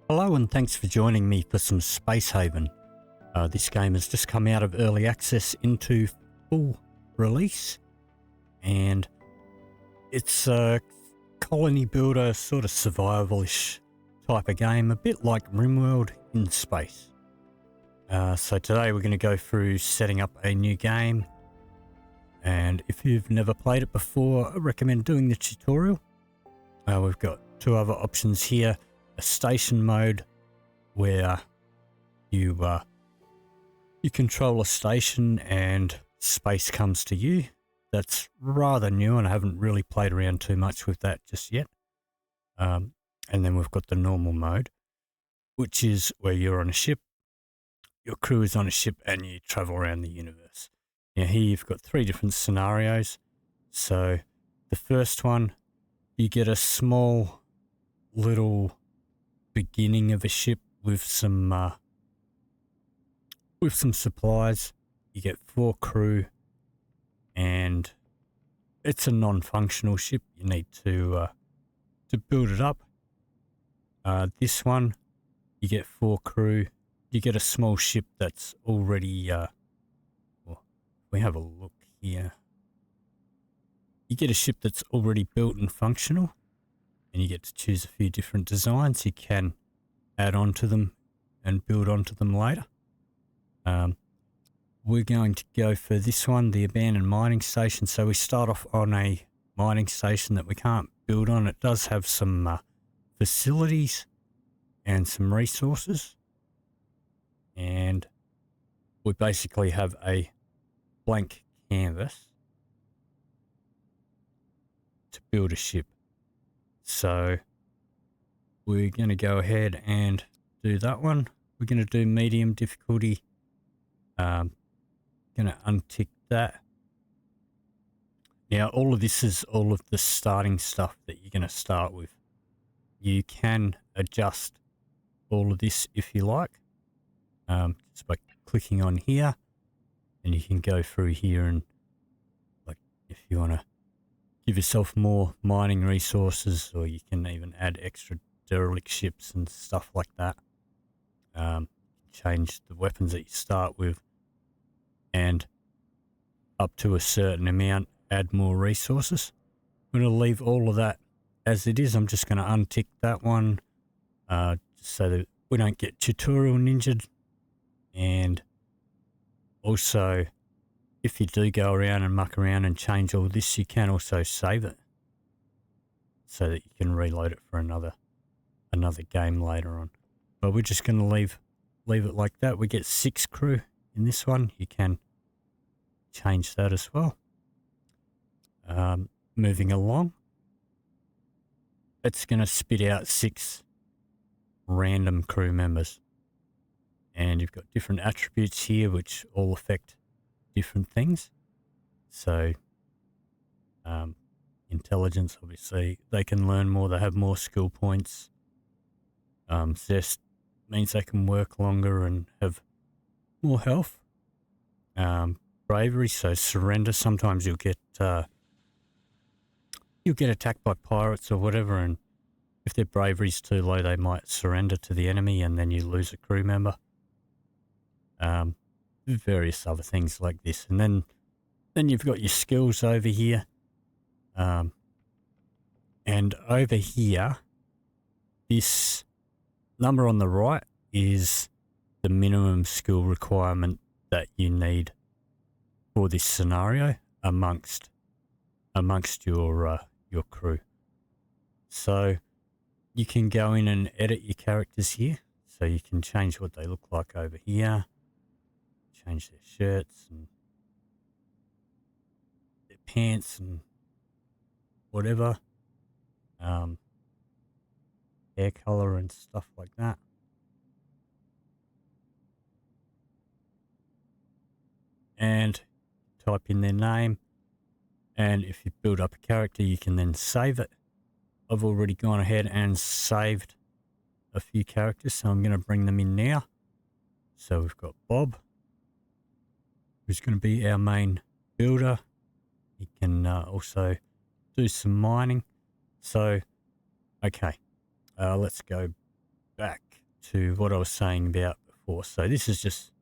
Hello and thanks for joining me for some Space Haven. This game has just come out of early access into full release, and it's a colony builder sort of survivalish type of game, a bit like RimWorld in space. So today we're going to go through setting up a new game, and if you've never played it before, I recommend doing the tutorial. We've got two other options here. A station mode where you control a station and space comes to you. That's rather new and I haven't really played around too much with that just yet. And then we've got the normal mode, which is where you're on a ship, your crew is on a ship and you travel around the universe. Now here you've got three different scenarios. So the first one, you get a small little beginning of a ship with some supplies. You get 4 crew and it's a non-functional ship. You need to build it up. This one, you get 4 crew. You get a small ship that's already well, we have a look here. You get a ship that's already built and functional, and you get to choose a few different designs. You can add on to them and build onto them later. We're going to go for this one, the abandoned mining station. So we start off on a mining station that we can't build on. It does have some facilities and some resources, and we basically have a blank canvas to build a ship. So we're going to go ahead and do that one. We're going to do medium difficulty. Going to untick that. Now all of this is all of the starting stuff that you're going to start with. You can adjust all of this if you like, just by clicking on here, and you can go through here and, like, if you want to give yourself more mining resources, or you can even add extra derelict ships and stuff like that. Change the weapons that you start with, and up to a certain amount, add more resources. I'm going to leave all of that as it is. I'm just going to untick that one, just so that we don't get tutorial ninjaed. And also, if you do go around and muck around and change all this, you can also save it so that you can reload it for another game later on. But we're just going to leave it like that. We get 6 crew in this one. You can change that as well. Moving along, it's going to spit out 6 random crew members, and you've got different attributes here which all affect different things. So intelligence, obviously they can learn more, they have more skill points. Zest means they can work longer and have more health. Bravery, so surrender, sometimes you'll get attacked by pirates or whatever, and if their bravery's too low they might surrender to the enemy and then you lose a crew member. Various other things like this, and then you've got your skills over here, and over here this number on the right is the minimum skill requirement that you need for this scenario amongst your crew. So you can go in and edit your characters here, so you can change what they look like over here. Change their shirts and their pants and whatever, hair color and stuff like that. And type in their name, and if you build up a character you can then save it. I've already gone ahead and saved a few characters, so I'm going to bring them in now. So we've got Bob, who's going to be our main builder. He can also do some mining. So, okay, let's go back to what I was saying about before. So this is just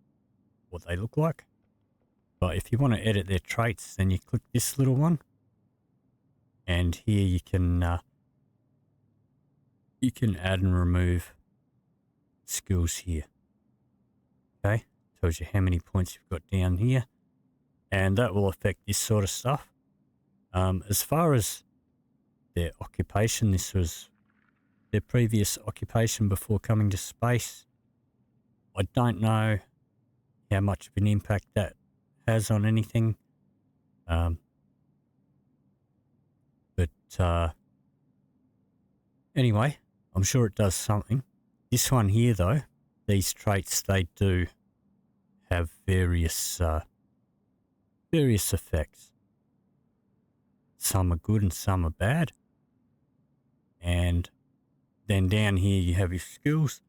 what they look like. But if you want to edit their traits, then you click this little one. And here you can add and remove skills here. Okay, tells you how many points you've got down here. And that will affect this sort of stuff. As far as their occupation, this was their previous occupation before coming to space. I don't know how much of an impact that has on anything. But anyway, I'm sure it does something. This one here, though, these traits, they do have various effects. Some are good and some are bad. And then down here you have your skills.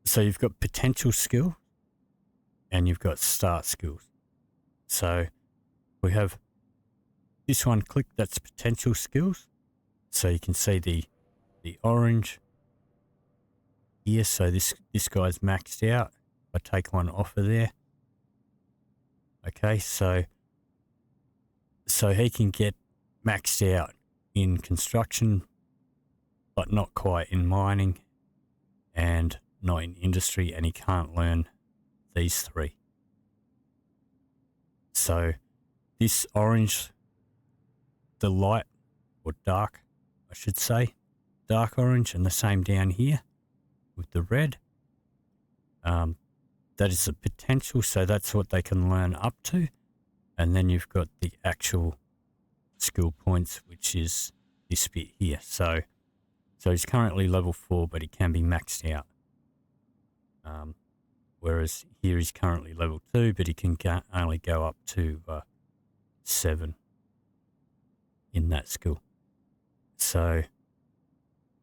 So you've got potential skill and you've got start skills. So we have this one clicked, that's potential skills. So you can see the orange here. So this guy's maxed out. I take one off of there. Okay, so he can get maxed out in construction, but not quite in mining and not in industry, and he can't learn these three. So this orange, the light or dark, I should say, dark orange, and the same down here with the red. That is the potential, so that's what they can learn up to. And then you've got the actual skill points, which is this bit here. So he's currently level 4, but he can be maxed out. Whereas here he's currently level 2, but he can only go up to 7 in that skill. So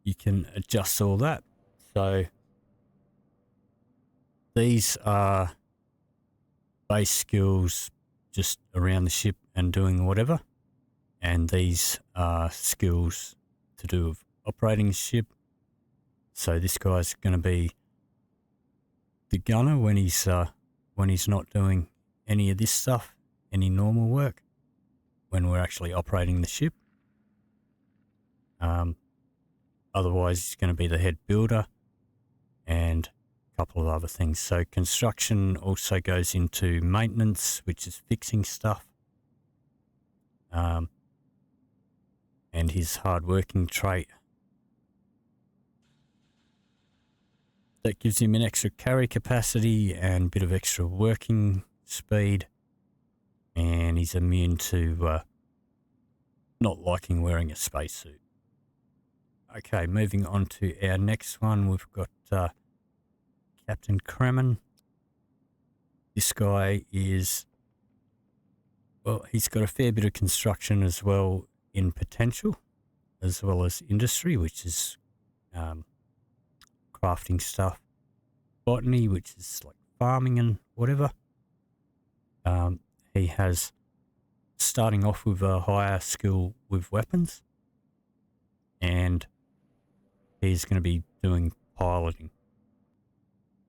you can adjust all that. So these are base skills just around the ship and doing whatever. And these are skills to do with operating the ship. So this guy's going to be the gunner when he's not doing any of this stuff, any normal work, when we're actually operating the ship. Otherwise, he's going to be the head builder and a couple of other things. So construction also goes into maintenance, which is fixing stuff. And his hard-working trait. That gives him an extra carry capacity and a bit of extra working speed. And he's immune to not liking wearing a spacesuit. Okay, moving on to our next one, we've got Captain Kremen. This guy is, well, he's got a fair bit of construction as well in potential, as well as industry, which is crafting stuff, botany, which is like farming and whatever. He has, starting off with a higher skill with weapons, and he's going to be doing piloting.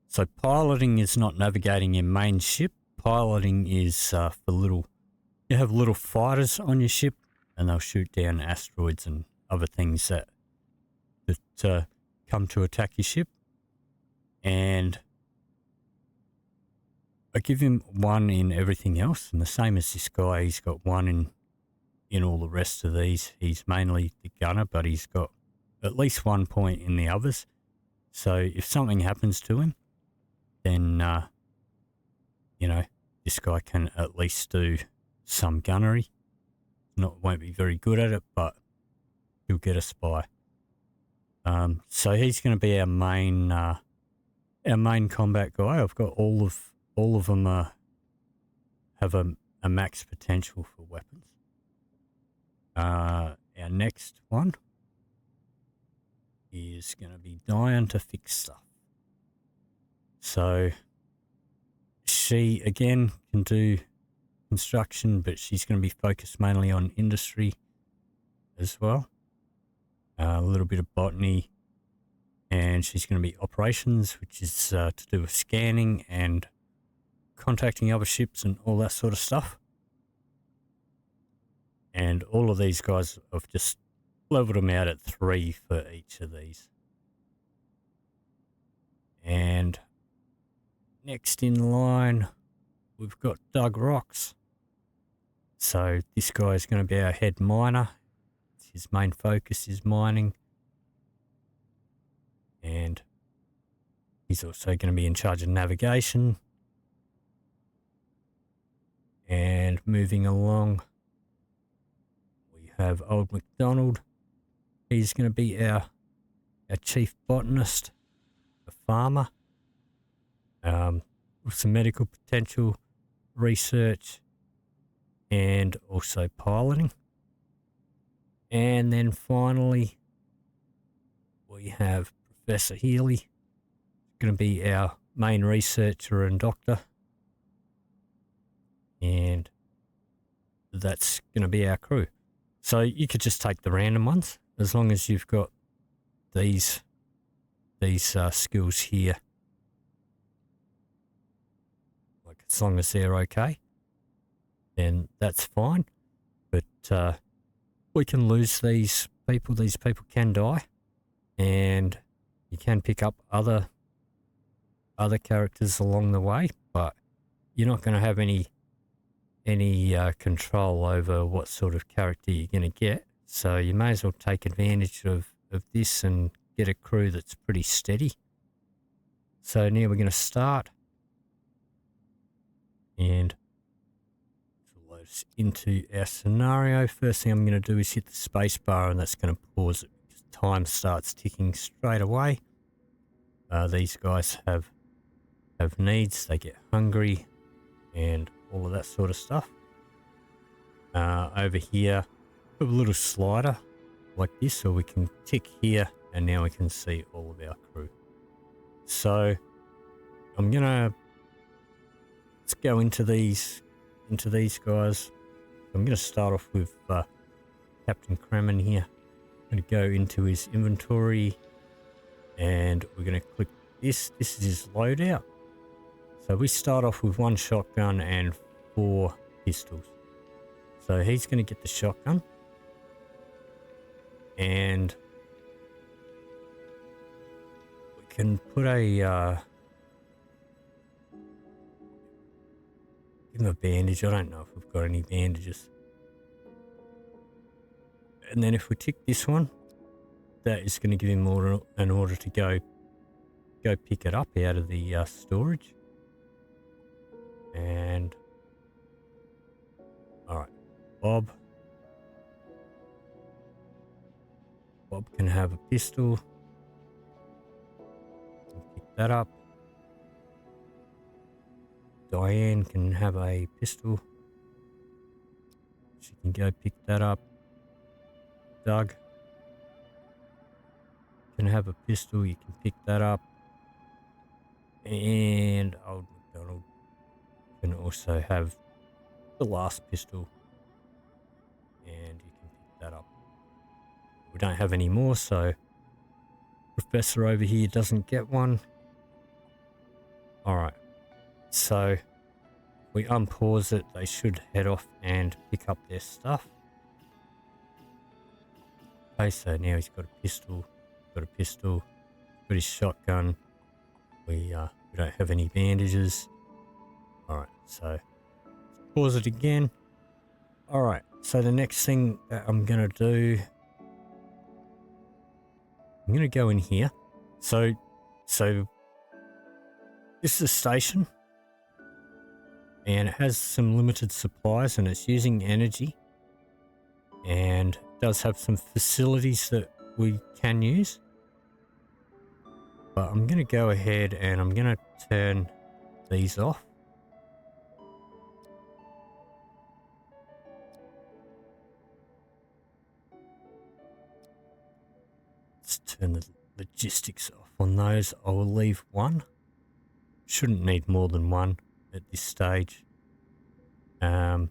So piloting is not navigating your main ship. Piloting is for you have little fighters on your ship, and they'll shoot down asteroids and other things that come to attack your ship. And I give him 1 in everything else, and the same as this guy, he's got 1 in all the rest of these. He's mainly the gunner, but he's got at least 1 point in the others. So if something happens to him, then this guy can at least do some gunnery. Won't be very good at it, but he'll get a spy. So he's going to be our main combat guy. I've got all of them have a max potential for weapons. Our next one is going to be Diane to fix stuff. So she again can do construction, but she's going to be focused mainly on industry as well. A little bit of botany, and and she's going to be operations, which is to do with scanning and contacting other ships and all that sort of stuff. And all of these guys, I've just leveled them out at 3 for each of these. And next in line, we've got Doug Rocks. So this guy is going to be our head miner. His main focus is mining. And he's also going to be in charge of navigation. And moving along, we have Old MacDonald. He's going to be our chief botanist, a farmer, with some medical potential, research, and also piloting. And then finally, we have Professor Healy, going to be our main researcher and doctor. And that's going to be our crew. So you could just take the random ones, as long as you've got these skills here. Like, as long as they're okay, then that's fine. But we can lose these people. These people can die, and you can pick up other characters along the way, but you're not going to have any control over what sort of character you're going to get. So you may as well take advantage of this and get a crew that's pretty steady. So now we're going to start, and it'll load us into our scenario. First thing I'm going to do is hit the space bar, and that's going to pause it because time starts ticking straight away. These guys have needs. They get hungry and all of that sort of stuff. Over here, we have a little slider like this, so we can tick here, and now we can see all of our crew. So let's go into these guys. I'm gonna start off with Captain Kremen here. I'm gonna go into his inventory, and we're gonna click this. This is his loadout. So we start off with 1 shotgun and 4 pistols. So he's going to get the shotgun. And we can put give him a bandage. I don't know if we've got any bandages. And then if we tick this one, that is going to give him an order to go pick it up out of the storage. And all right, Bob can have a pistol. Pick that up. Diane can have a pistol. She can go pick that up. Doug can have a pistol. You can pick that up. And Old MacDonald can also have the last pistol, and you can pick that up. We don't have any more, so Professor over here doesn't get one. Alright, so we unpause it. They should head off and pick up their stuff. Okay, so now he's got a pistol, got his shotgun. We don't have any bandages. Alright, so let's pause it again. Alright, so the next thing that I'm going to do, I'm going to go in here. So this is a station, and it has some limited supplies, and it's using energy, and it does have some facilities that we can use. But I'm going to go ahead and I'm going to turn these off. Let's turn the logistics off on those. I will leave 1. Shouldn't need more than 1 at this stage. Alright.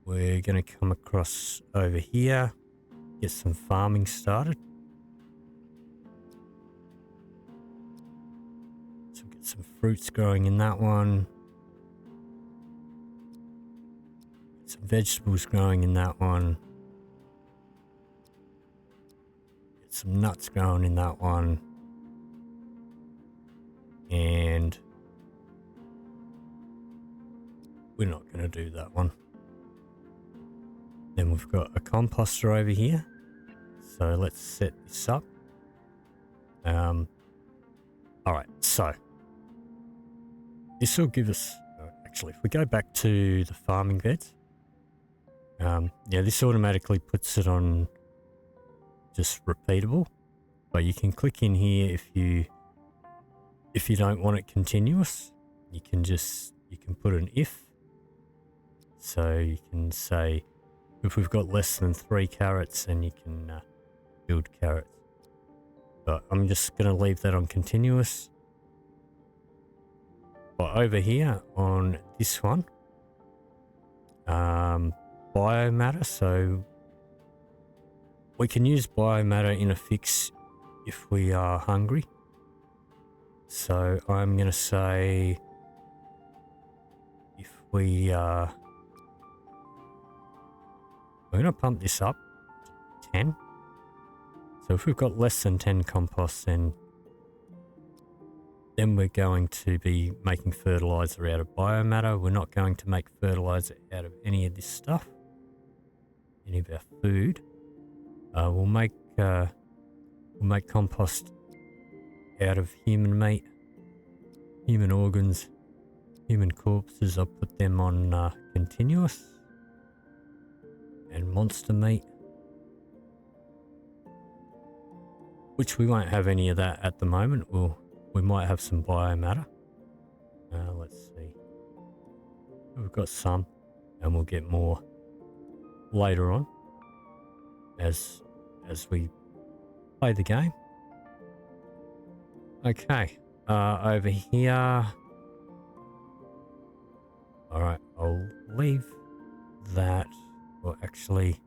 We're going to come across over here. get some farming started. So get some fruits growing in that one. Get some vegetables growing in that one. Get some nuts growing in that one. And we're not going to do that one. Then we've got a composter over here. So let's set this up. Alright, so this will give us, actually, if we go back to the farming beds, yeah, this automatically puts it on just repeatable, but you can click in here if you don't want it continuous. You can put an if. So you can say, if we've got less than 3 carrots, then you can build carrots. But I'm just going to leave that on continuous. But over here on this one, biomatter. So we can use biomatter in a fix if we are hungry. So I'm going to say if we're going to pump this up to 10. So if we've got less than 10 compost, then we're going to be making fertilizer out of biomatter. We're not going to make fertilizer out of any of this stuff, any of our food. We'll make compost out of human meat, human organs, human corpses. I'll put them on continuous, and monster meat, which we won't have any of that at the moment. We might have some biomatter. Let's see. We've got some, and we'll get more later on as we play the game. Okay, over here. All right, I'll leave that. Well, actually,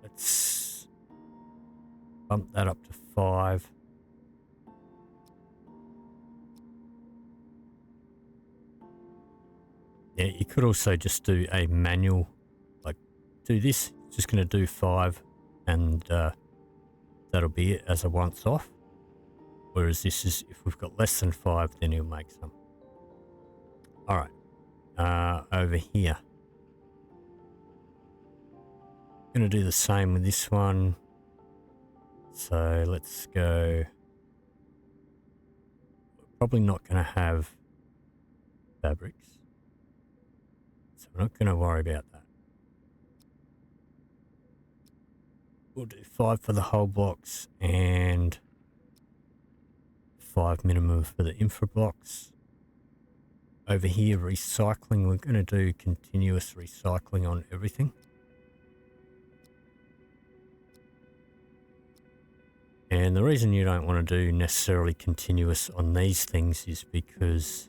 let's bump that up to 5. Yeah, you could also just do a manual, like do this, just going to do 5, and that'll be it as a once off. Whereas this is, if we've got less than 5, then he'll make some. All right, over here. Going to do the same with this one. So let's go. We're probably not going to have fabrics, so we're not going to worry about that. We'll do 5 for the whole blocks and 5 minimum for the infra blocks. Over here, recycling, we're going to do continuous recycling on everything. And the reason you don't want to do necessarily continuous on these things is because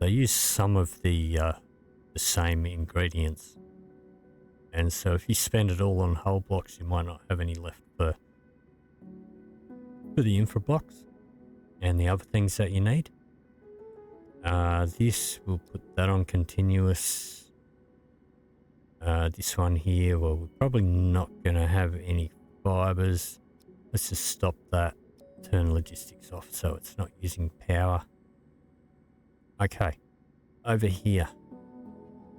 they use some of the same ingredients. And so if you spend it all on whole blocks, you might not have any left for the infra blocks and the other things that you need. This, we'll put that on continuous. This one here, well, we're probably not going to have any fibers. Let's just stop that, turn logistics off so it's not using power. Okay, over here,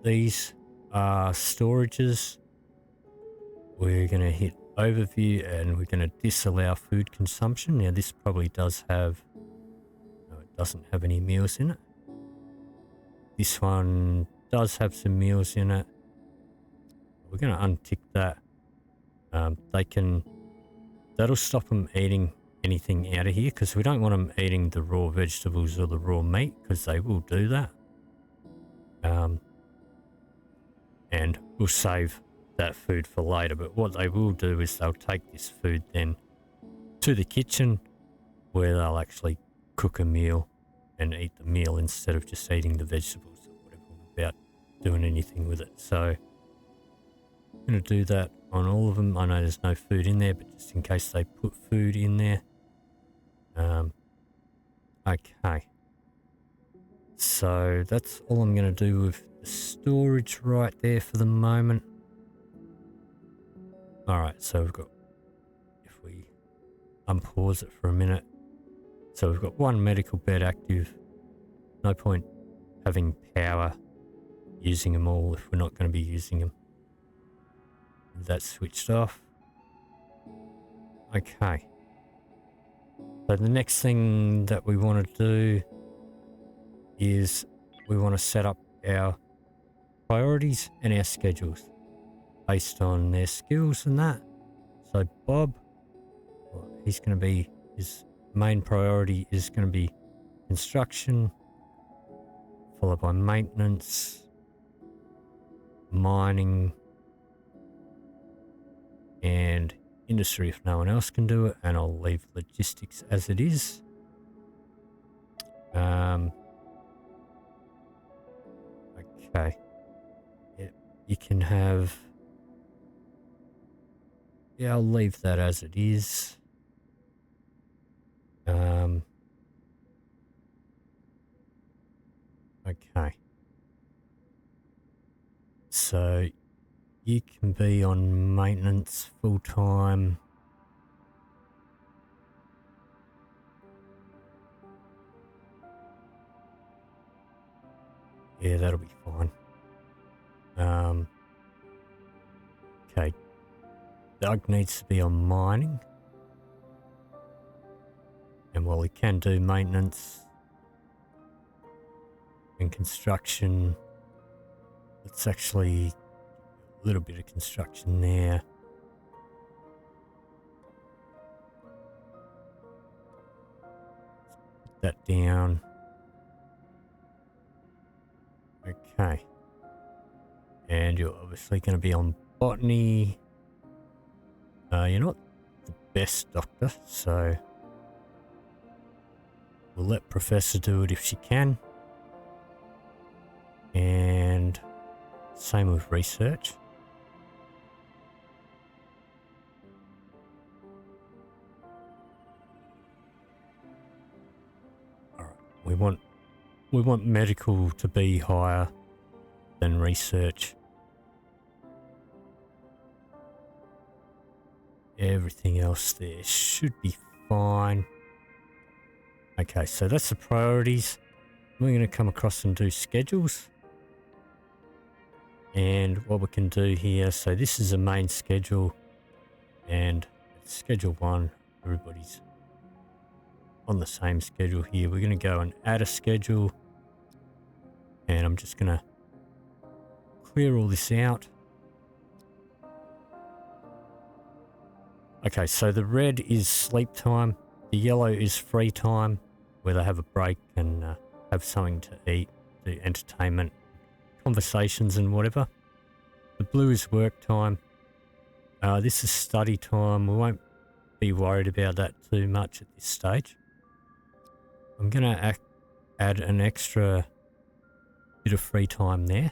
these are storages. We're going to hit overview and we're going to disallow food consumption. Now this probably does have, no, it doesn't have any meals in it. This one does have some meals in it. We're going to untick that. That'll stop them eating anything out of here, because we don't want them eating the raw vegetables or the raw meat, because they will do that. And we'll save that food for later. But what they will do is they'll take this food then to the kitchen, where they'll actually cook a meal and eat the meal instead of just eating the vegetables or whatever without doing anything with it. So I'm going to do that on all of them. I know there's no food in there, but just in case they put food in there. Okay. So that's all I'm going to do with the storage right there for the moment. Alright, so we've got, if we unpause it for a minute. So we've got one medical bed active. No point having power using them all if we're not going to be using them. That's switched off. Okay. So the next thing that we want to do is we want to set up our priorities and our schedules based on their skills and that. So Bob, well, he's going to be, his main priority is going to be construction, followed by maintenance, mining, and industry if no one else can do it, and I'll leave logistics as it is. Okay. Yeah, you can have... Yeah, I'll leave that as it is. Okay. So you can be on maintenance full time. Yeah, that'll be fine. Okay. Doug needs to be on mining. And while he can do maintenance and construction, it's actually a little bit of construction there. Put that down. Okay. And you're obviously going to be on botany. You're not the best doctor, so we'll let Professor do it if she can. And same with research. All right, we want medical to be higher than research. Everything else there should be fine. Okay, so that's the priorities. We're going to come across and do schedules. And what we can do here, so this is a main schedule, and it's schedule 1, everybody's on the same schedule here. We're going to go and add a schedule, and I'm just going to clear all this out. Okay, so the red is sleep time, the yellow is free time, where they have a break and have something to eat, do entertainment, conversations and whatever. The blue is work time. This is study time. We won't be worried about that too much at this stage. I'm going to add an extra bit of free time there.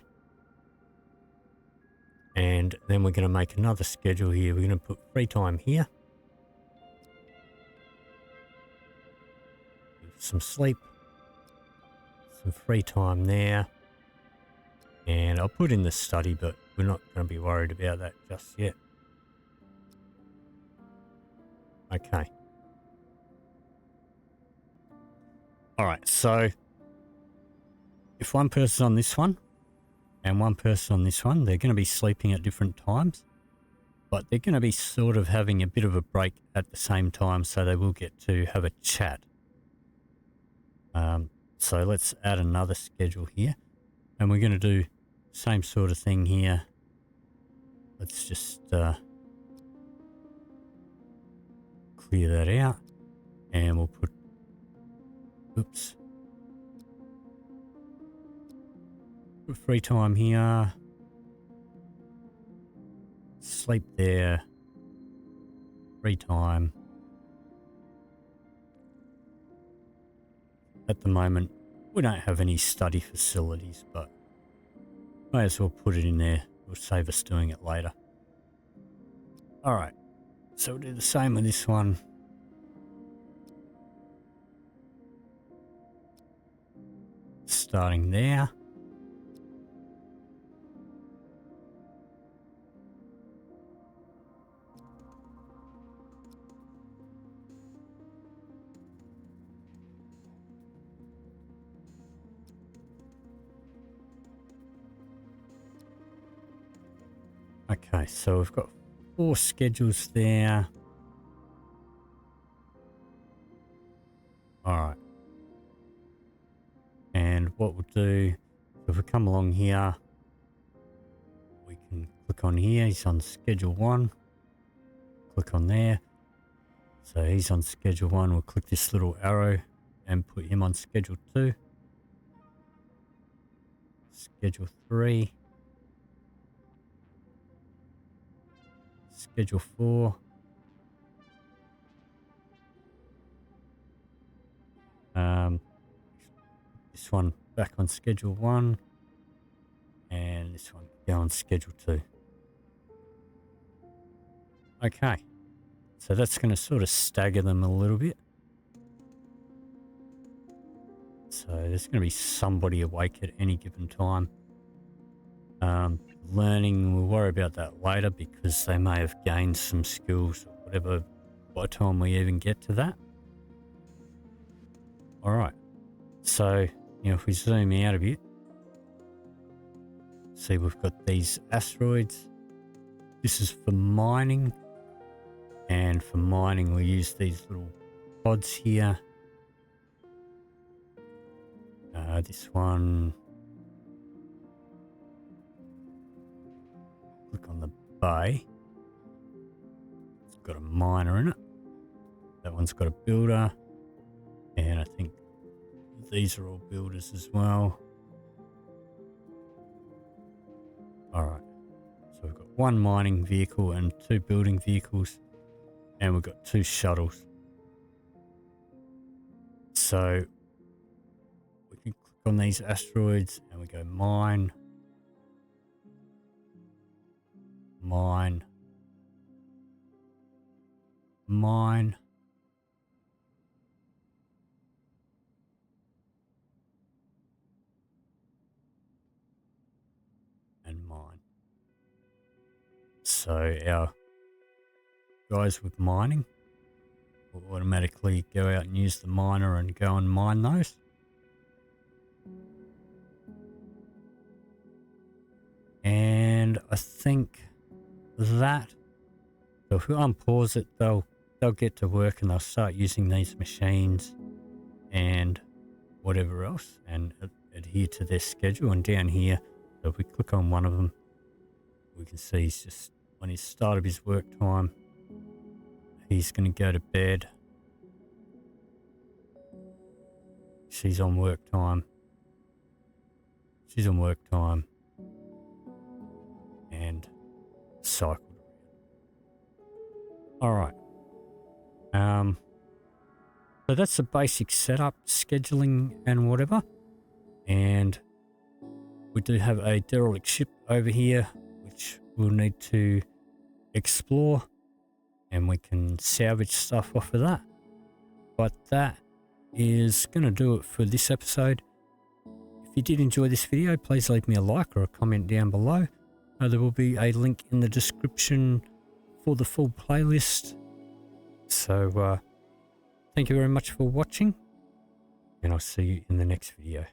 And then we're going to make another schedule here. We're going to put free time here. Some sleep. Some free time there. And I'll put in the study, but we're not going to be worried about that just yet. Okay. Alright, so if one person's on this one and one person on this one, they're going to be sleeping at different times, but they're going to be sort of having a bit of a break at the same time, so they will get to have a chat. So let's add another schedule here, and we're going to do same sort of thing here. Let's just clear that out, and we'll put, oops, put free time here, sleep there, free time. At the moment, we don't have any study facilities, but may as well put it in there. It'll save us doing it later. All right, so we'll do the same with this one. Starting there. Okay, so we've got 4 schedules there. All right. And what we'll do, if we come along here, we can click on here. He's on schedule 1. Click on there. So he's on schedule 1. We'll click this little arrow and put him on schedule 2. Schedule 3. Schedule 4. This one back on schedule 1. And this one go on schedule 2. Okay. So that's going to sort of stagger them a little bit. So there's going to be somebody awake at any given time. Learning, we'll worry about that later because they may have gained some skills or whatever by the time we even get to that. All right. So, if we zoom out a bit, see we've got these asteroids. This is for mining. And for mining, we use these little pods here. This one, click on the bay. It's got a miner in it. That one's got a builder. And I think these are all builders as well. All right. So we've got 1 mining vehicle and 2 building vehicles. And we've got 2 shuttles. So we can click on these asteroids and we go mine, mine, mine, and mine. So our guys with mining will automatically go out and use the miner and go and mine those. And I think that, so if we unpause it, they'll get to work and they'll start using these machines and whatever else and adhere to their schedule. And down here, so if we click on one of them, we can see he's just on his start of his work time. He's going to go to bed. She's on work time. She's on work time. And cycled. All right. So that's the basic setup, scheduling and whatever. And we do have a derelict ship over here, which we'll need to explore. And we can salvage stuff off of that. But that is going to do it for this episode. If you did enjoy this video, please leave me a like or a comment down below. There will be a link in the description for the full playlist. So thank you very much for watching, and I'll see you in the next video.